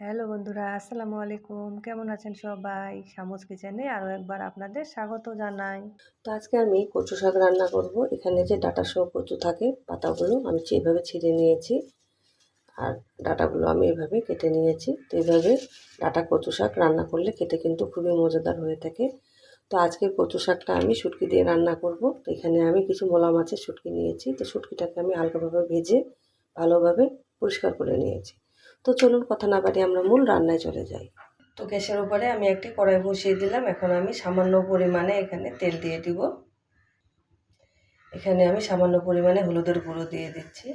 Hello বন্ধুরা, আসসালামু আলাইকুম। কেমন আছেন সবাই? শামুস কিচেনে আরও একবার আপনাদের স্বাগত জানাই। তো আজকে আমি কচু শাক রান্না করব। এখানে যে ডাঁটা সহ কচু থাকে পাতাগুলো আমি এভাবে ছিঁড়ে নিয়েছি, আর ডাঁটাগুলো আমি এভাবে কেটে নিয়েছি। তো এইভাবে ডাঁটা কচু শাক রান্না করলে খেতে কিন্তু খুবই মজাদার হয়ে থাকে। তো আজকের কচু শাকটা আমি শুটকি দিয়ে রান্না করব। তো এখানে আমি কিছু মোলা মাছের শুটকি নিয়েছি। তো শুটকিটাকে আমি হালকাভাবে ভেজে ভালোভাবে পরিষ্কার করে নিয়েছি। তো চলুন কথা না বাড়িয়ে আমরা মূল রান্নায় চলে যাই। তো গ্যাসের উপরে আমি একটি কড়াই বসিয়ে দিলাম। এখন আমি সামান্য পরিমাণে এখানে তেল দিয়ে দিব। এখানে আমি সামান্য পরিমাণে হলুদের গুঁড়ো দিয়ে দিচ্ছি,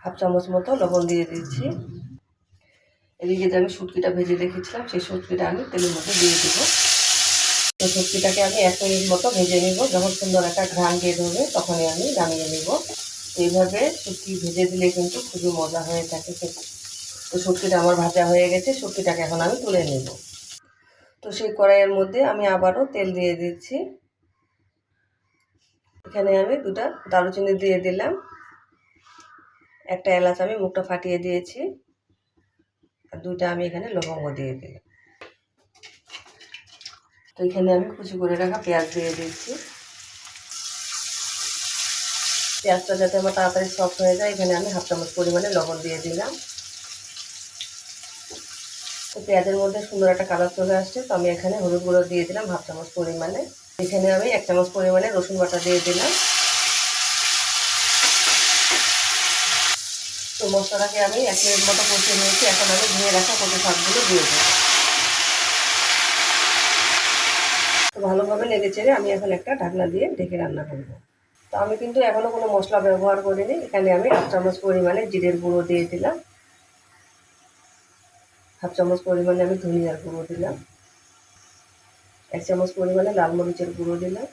হাফ চামচ মতো লবণ দিয়ে দিচ্ছি। এদিকে যে আমি শুটকিটা ভেজে রেখেছিলাম সেই শুটকিটা আমি তেলের মধ্যে দিয়ে দিব। তো শুটকিটাকে আমি 1 মিনিট মতো ভেজে নিব। যখন সুন্দর একটা ঘ্রাণ বের হবে তখনই আমি নামিয়ে নিব। এইভাবে শুটকি ভেজে দিলে কিন্তু খুবই মজা হয়ে থাকে খেতে। তো শুটকিটা আমার ভাজা হয়ে গেছে, শুটকিটাকে এখন আমি তুলে নেব। তো সেই কড়াইয়ের মধ্যে আমি আবারও তেল দিয়ে দিচ্ছি। এখানে আমি 2টা দারুচিনি দিয়ে দিলাম, একটা এলাচ আমি মুখটা ফাটিয়ে দিয়েছি, আর 2টা আমি এখানে লবঙ্গ দিয়ে দিলাম। তো এখানে আমি কুচি করে রাখা পেঁয়াজ দিয়ে দিচ্ছি। পেঁয়াজটা যাতে আমার তাড়াতাড়ি সফট হয়ে যায় এখানে আমি হাফ চামচ পরিমাণে লবণ দিয়ে দিলাম। তো পেঁয়াজের মধ্যে সুন্দর একটা কালার চলে আসছে, তো আমি এখানে হলুদ গুঁড়ো দিয়ে দিলাম হাফ চামচ পরিমাণে। এখানে আমি 1 চামচ পরিমাণে রসুন বাটা দিয়ে দিলাম। তো মশলাটাকে আমি 1 মিনিট মতো কষিয়ে নিয়েছি। এখন আমি ধুয়ে রাখা কচু শাকগুলো দিয়ে দেবো। তো ভালোভাবে নেড়ে চেড়ে আমি এখন একটা ঢাকনা দিয়ে ঢেকে রান্না করব। তো আমি কিন্তু এখনও কোনো মশলা ব্যবহার করিনি। এখানে আমি হাফ চামচ পরিমাণে জিরের গুঁড়ো দিয়ে দিলাম, হাফ চামচ পরিমাণে আমি ধনিয়ার গুঁড়ো দিলাম, 1 চামচ পরিমাণে লাল মরিচের গুঁড়ো দিলাম।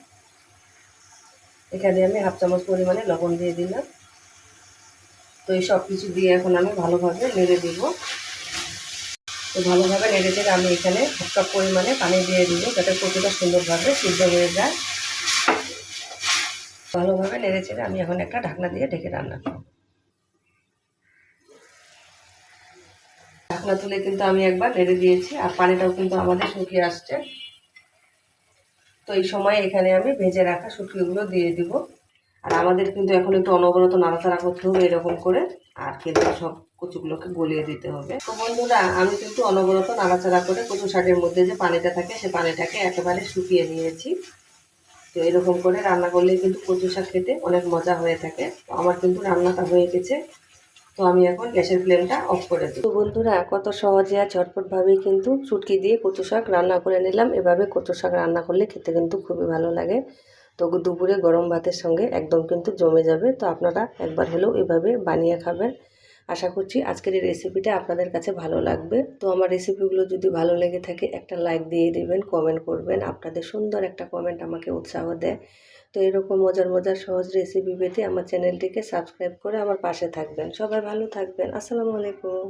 এখানে আমি হাফ চামচ পরিমাণে লবণ দিয়ে দিলাম। তো এই সব কিছু দিয়ে এখন আমি ভালোভাবে নেড়ে দিব। তো ভালোভাবে নেড়ে চেড়ে আমি এখানে হাফ কাপ পরিমাণে পানি দিয়ে দিব, যাতে কচুটা সুন্দরভাবে সিদ্ধ হয়ে যায়। ভালোভাবে নেড়ে চেড়ে আমি এখন একটা ঢাকনা দিয়ে ঢেকে রান্না করব। ঢাকনা তুলে কিন্তু আমি একবার নেড়ে দিয়েছি, আর পানিটাও কিন্তু আমাদের শুকিয়ে আসছে। তো এই সময় এখানে আমি ভেজে রাখা শুটকিগুলো দিয়ে দিব। আর আমাদের কিন্তু এখন একটু অনবরত নাড়াচাড়া করতে হবে এরকম করে, আর কিন্তু সব কচুগুলোকে গলিয়ে দিতে হবে। তো বন্ধুরা, আমি কিন্তু অনবরত নাড়াচাড়া করে কচু শাকের মধ্যে যে পানিটা থাকে সে পানিটাকে একেবারে শুকিয়ে নিয়েছি। তো এরকম করে রান্না করলে কিন্তু কচু শাক খেতে অনেক মজা হয়ে থাকে। তো আমার কিন্তু রান্নাটা হয়ে গেছে। তো আমি এখন গ্যাসের ফ্লেমটা অফ করে দিই। তো বন্ধুরা, কত সহজে আর ঝটপটভাবেই কিন্তু শুটকি দিয়ে কচু শাক রান্না করে নিলাম। এভাবে কচু শাক রান্না করলে খেতে কিন্তু খুবই ভালো লাগে। তো দুপুরে গরম ভাতের সঙ্গে একদম কিন্তু জমে যাবে। তো আপনারা একবার হলেও এভাবে বানিয়ে খাবেন। আশা করছি আজকের এই রেসিপিটা আপনাদের কাছে ভালো লাগবে। তো আমার রেসিপিগুলো যদি ভালো লেগে থাকে একটা লাইক দিয়ে দিবেন, কমেন্ট করবেন। আপনাদের সুন্দর একটা কমেন্ট আমাকে উৎসাহ দেয়। তো এরকম মজার মজার সহজ রেসিপি পেতে আমার চ্যানেলটিকে সাবস্ক্রাইব করে আমার পাশে থাকবেন। সবাই ভালো থাকবেন। আসসালামু আলাইকুম।